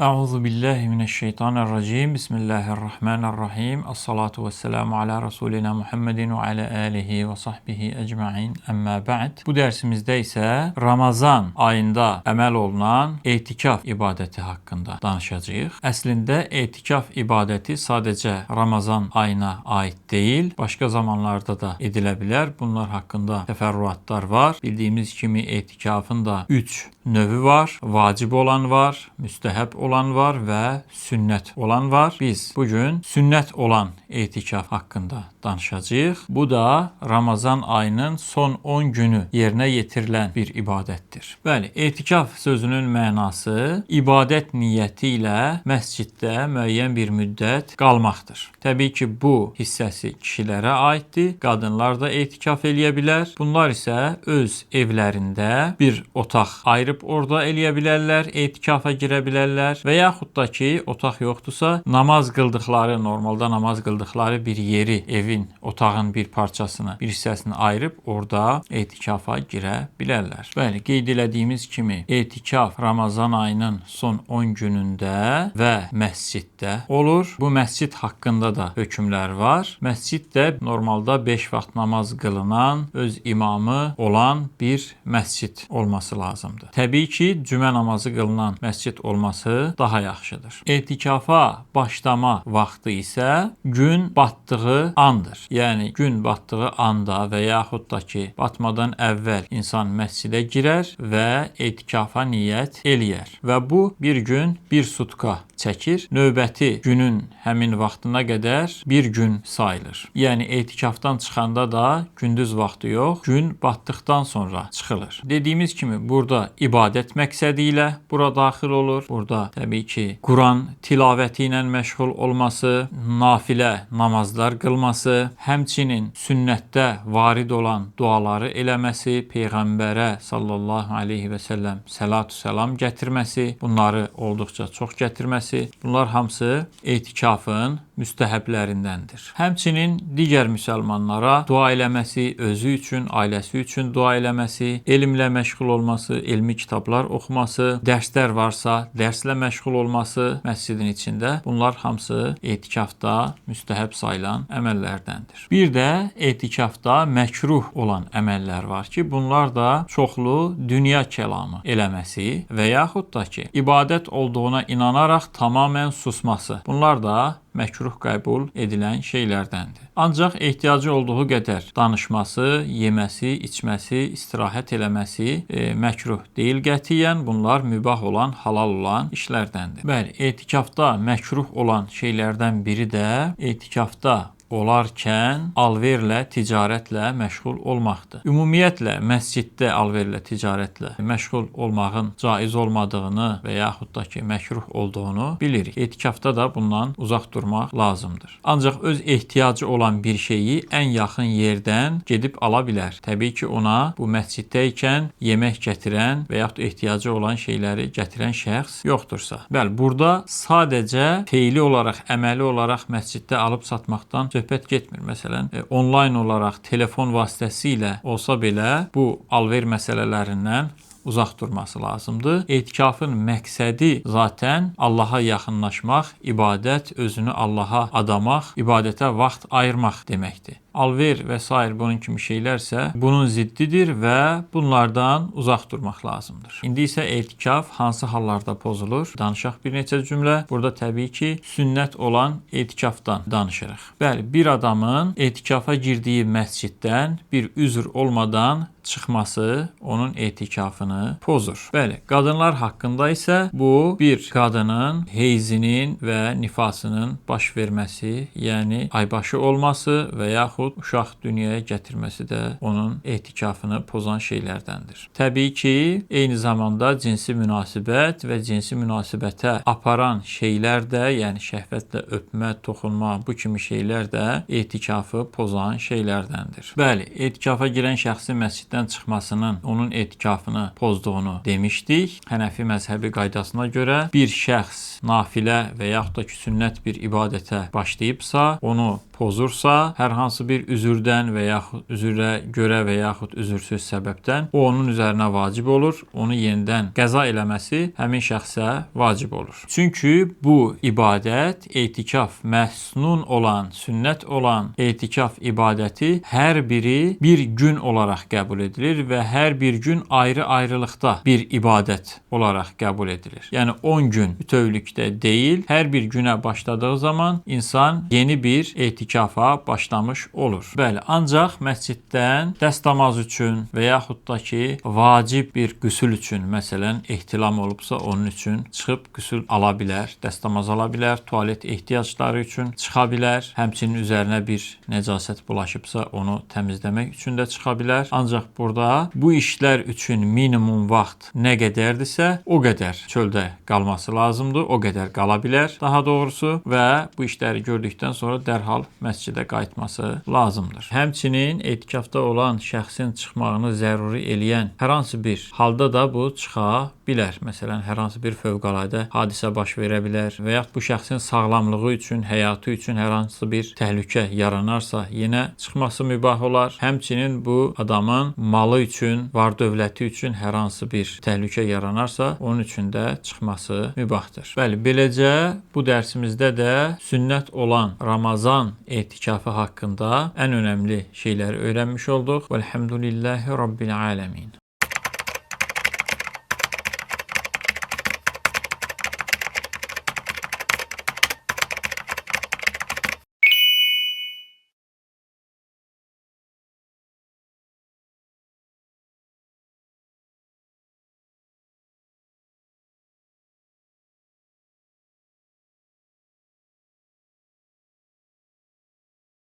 Euzu billahi mineşşeytanirracim. Bismillahirrahmanirrahim. Es-salatu vesselamu ala Resulina Muhammedin ve ala alihi ve sahbihi ecmaîn. Amma ba'd. Bu dersimizde ise Ramazan ayında əməl olunan etikaf ibadəti haqqında danışacağıq. Əslində etikaf ibadəti sadəcə Ramazan ayına aid deyil, başqa zamanlarda da edilə bilər. Bunlar haqqında təfərrüatlar var. Bildiyimiz kimi etikafın da 3 növü var. Vacib olan var, müstəhəb olan var və sünnət olan var. Biz bugün sünnət olan etikaf haqqında danışacağıq. Bu da Ramazan ayının son 10 günü yerinə yetirilən bir ibadətdir. Bəli, etikaf sözünün mənası ibadət niyyəti ilə məsciddə müəyyən bir müddət qalmaqdır. Təbii ki, bu hissəsi kişilərə aiddir. Qadınlar da etikaf eləyə bilər. Bunlar isə öz evlərində bir otaq ayırıb orada eləyə bilərlər, etikafa girə bilərlər və yaxud da ki, otaq yoxdursa, namaz qıldıqları, normalda namaz qıldıqları bir yeri, evin, otağın bir parçasını, bir hissəsini ayırıb orada etikafa girə bilərlər. Bəli, qeyd elədiyimiz kimi etikaf Ramazan ayının son 10 günündə və məsciddə olur. Bu məscid haqqında da hökmlər var. Məscid də normalda 5 vaxt namaz qılınan, öz imamı olan bir məscid olması lazımdır. Təbii ki, cümə namazı qılınan məscid olması daha yaxşıdır. Etikafa başlama vaxtı isə gün batdığı andır. Yəni gün batdığı anda və yaxud da ki, batmadan əvvəl insan məscidə girər və etikafa niyyət eləyər. Və bu bir gün bir sutka çəkir. Növbəti günün həmin vaxtına qədər bir gün sayılır. Yəni etikafdan çıxanda da gündüz vaxtı yox, gün batdıqdan sonra çıxılır. Dediyimiz kimi burada ibadət məqsədi ilə bura daxil olur. Burada təbii ki, Quran tilavəti ilə məşğul olması, nafilə namazlar qılması, həmçinin sünnətdə varid olan duaları eləməsi, Peyğəmbərə sallallahu aleyhi və səlləm səlatu səlam gətirməsi, bunları olduqca çox gətirməsi, bunlar hamısı etikafın müstəhəblərindəndir. Həmçinin digər müsəlmanlara dua eləməsi, özü üçün, ailəsi üçün dua eləməsi, elmlə məşğul olması, elmi kitablar oxuması, dərslər varsa, dərslə məşğul olması məscidin içində, bunlar hamısı etikafda müstəhəb sayılan əməllərdəndir. Bir də etikafda məkruh olan əməllər var ki, bunlar da çoxlu dünya kəlamı eləməsi və yaxud da ki, ibadət olduğuna inanaraq tamamən susması. Bunlar da məkruh qəbul edilən şeylərdəndir. Ancaq ehtiyacı olduğu qədər danışması, yeməsi, içməsi, istirahət eləməsi məkruh deyil qətiyyən. Bunlar mübah olan, halal olan işlərdəndir. Bəli, etikafda məkruh olan şeylərdən biri də etikafda olarkən alverlə, ticarətlə məşğul olmaqdır. Ümumiyyətlə, məsciddə alverlə, ticarətlə məşğul olmağın caiz olmadığını və yaxud da ki, məkruh olduğunu bilirik. Etikafda da bundan uzaq durmaq lazımdır. Ancaq öz ehtiyacı olan bir şeyi ən yaxın yerdən gedib ala bilər. Təbii ki, ona bu məsciddəykən yemək gətirən və yaxud ehtiyacı olan şeyləri gətirən şəxs yoxdursa. Bəli, burada sadəcə feili olaraq, əməli olaraq məsciddə alıb satmaqdan söhbət getmir. Məsələn, onlayn olaraq telefon vasitəsilə olsa belə bu alver məsələlərindən uzaq durması lazımdır. Etikafın məqsədi zaten Allaha yaxınlaşmaq, ibadət, özünü Allaha adamaq, ibadətə vaxt ayırmaq deməkdir. Alver və s. bunun kimi şeylərsə bunun ziddidir və bunlardan uzaq durmaq lazımdır. İndi isə etikaf hansı hallarda pozulur? Danışaq bir neçə cümlə. Burada təbii ki, sünnət olan etikafdan danışırıq. Bəli, bir adamın etikafa girdiyi məsciddən bir üzr olmadan çıxması onun etikafını pozur. Bəli, qadınlar haqqında isə bu bir qadının heyzinin və nifasının baş verməsi, yəni aybaşı olması və yaxud uşaq dünyaya gətirməsi də onun etikafını pozan şeylərdəndir. Təbii ki, eyni zamanda cinsi münasibət və cinsi münasibətə aparan şeylər də, yəni şəhvətlə öpmə, toxunma, bu kimi şeylər də etikafı pozan şeylərdəndir. Bəli, etikafa girən şəxsin məsciddən çıxmasının onun etikafını pozduğunu demişdik. Hənəfi məzhəbi qaydasına görə bir şəxs nafilə və yaxud da ki, sünnət bir ibadətə başlayıbsa, onu pozursa, hər hansı bir üzürdən və yaxud üzrə görə və yaxud üzürsüz səbəbdən o onun üzərinə vacib olur. Onu yenidən qəza eləməsi həmin şəxsə vacib olur. Çünki bu ibadət, etikaf, məsnun olan, sünnət olan etikaf ibadəti hər biri bir gün olaraq qəbul edilir və hər bir gün ayrı-ayrılıqda bir ibadət olaraq qəbul edilir. Yəni 10 gün bütövlükdə deyil, hər bir günə başladığı zaman insan yeni bir etikafa başlamış olur. Bəli, ancaq məsciddən dəstəmaz üçün və yaxud da ki, vacib bir qüsül üçün, məsələn, ehtilam olubsa onun üçün çıxıb qüsül ala bilər, dəstəmaz ala bilər, tualet ehtiyacları üçün çıxa bilər, həmçinin üzərinə bir nəcasət bulaşıbsa onu təmizləmək üçün də çıxa bilər. Ancaq burada bu işlər üçün minimum vaxt nə qədərdirsə, o qədər çöldə qalması lazımdır, o qədər qala bilər daha doğrusu və bu işləri gördükdən sonra dərhal məscidə qayıtması lazımdır. Həmçinin etikafda olan şəxsin çıxmağını zəruri eləyən hər hansı bir halda da bu çıxa bilər. Məsələn, hər hansı bir fövqəladə hadisə baş verə bilər və yaxud bu şəxsin sağlamlığı üçün, həyatı üçün hər hansı bir təhlükə yaranarsa, yenə çıxması mübah olar. Həmçinin bu adamın malı üçün, var-dövləti üçün hər hansı bir təhlükə yaranarsa, onun üçün də çıxması mübahdır. Bəli, beləcə bu dərsimizdə də sünnət olan Ramazan etikafı haqqında ən önəmli şeyləri öyrənmiş olduq. Vəlhamdülillahi Rabbil aləmin.